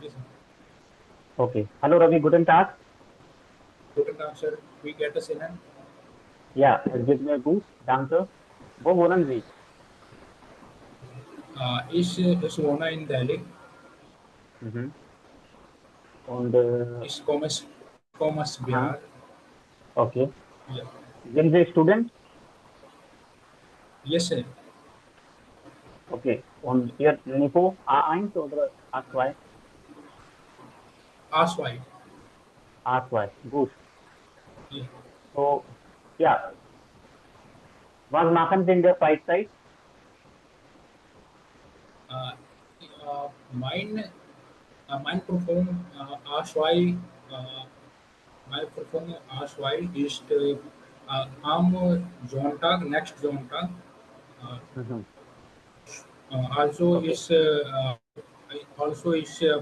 Yes, sir. Okay. Hallo Ravi, guten Tag. Guten Tag, sir. Wie geht es Ihnen? Ja, es geht mir gut, danke. Wo wohnen Sie? Ich wohne in Delhi. Mhm. Und, Ich komme aus aha, Bihar. okay. Ja. Sind Sie Student? Yes, sir. Okay. Und Ihr Niveau A1 oder A2? Aswai. A2, gut. Ja. So, ja, was machen Sie in der Freizeit? Äh, mein Beruf Aswai. Äh, mein Beruf Aswai ist am Sonntag, next Sonntag. Äh, Mhm. also Okay, is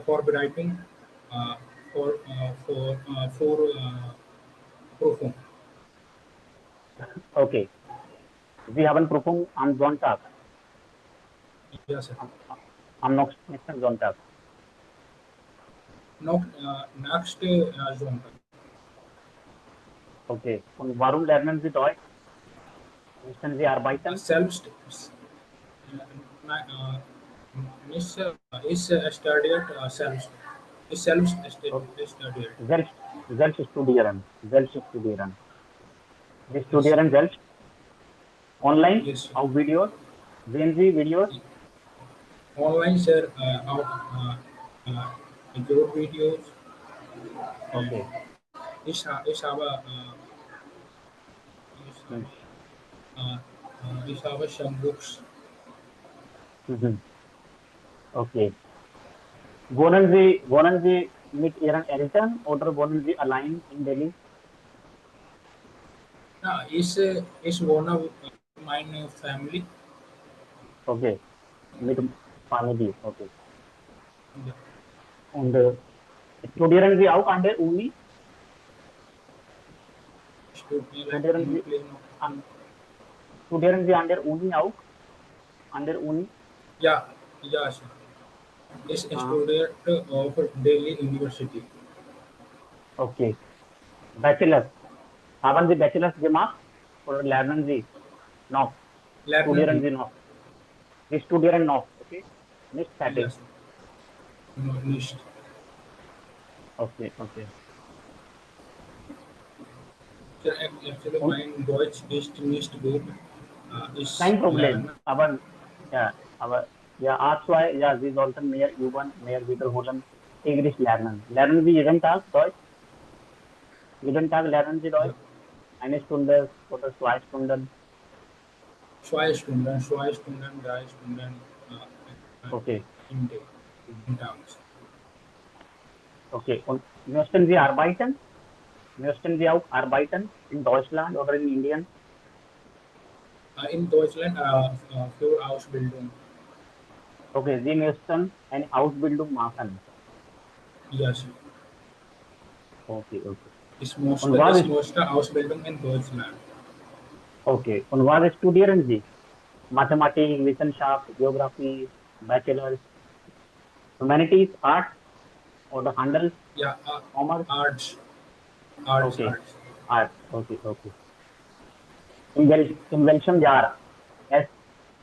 vorbereitung uh, for Prüfung. okay. Sie haben Prüfung am Sonntag, Yes, sir. am nächsten Sonntag. Noch, next Sonntag. Okay. Und warum lernen Sie Deutsch? Müssen Sie arbeiten? Selbst uh, is studied selbst is self Okay. studied. Selbst, selbst studieren. Selbst studieren. Sie Yes, sir. studieren selbst online Yes, sir. auf Videos. Sehen Sie Videos? Online, sir, of your videos and Okay. ich habe Hm. uh, ich habe some books. Mhm. Okay. Wohnen Sie mit Ihren Eltern oder wohnen Sie allein in Delhi? Is one of my family. Okay. Mit Family. Okay. Yeah. Und studieren Sie auch an der Uni? Like Studieren in Sie, plane. an, studieren Sie an der Uni auch? An der Uni? Yeah, yeah, sir. Is a Ah, student of Delhi University. okay. Bachelor. Haben Sie Bachelors gemacht oder lernen Sie noch? Lernen Studieren Sie? Sie noch? Sie studieren noch, okay? Nicht fertig. Yes. No, nicht. Okay, okay. Sir, actually, Und mein Deutsch ist nicht gut. Ich kein Problem. lerne. Aber ja, A2, ja, Sie sollten mehr üben, mehr wiederholen, Englisch lernen. Lernen Sie jeden Tag Deutsch? Jeden Tag lernen Sie Ja. Deutsch? Eine Stunde oder 2 Stunden? 2 Stunden, 3 Stunden Okay, in day, in Tages. okay. Und möchten Sie arbeiten? Möchten Sie auch arbeiten in Deutschland oder in Indien? In Deutschland für Ausbildung. Okay, Sie möchten eine Ausbildung machen. Yes. Okay, okay. Ist Und was ist, most Ausbildung in Deutschland. okay. Und was studieren Sie? Mathematik, Wissenschaft, Geography, Bachelor, Humanities, Arts oder Handel, Ja, Commerce? Arts. Arts, Okay, Arts. Arts. Okay, okay. In welchem Jahr? Es,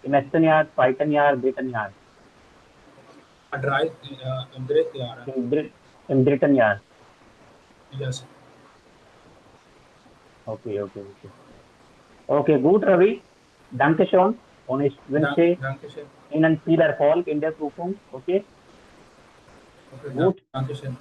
Im ersten Jahr, zweiten Jahr, dritten Jahr? Drei, dritte Jahre. Im, im dritten Jahr. Yes. Okay, okay, okay. Okay, gut, Ravi. Dankeschön. Und ich wünsche Danke schön. Ihnen viel Erfolg in der Prüfung. Okay, Okay, gut. danke schön.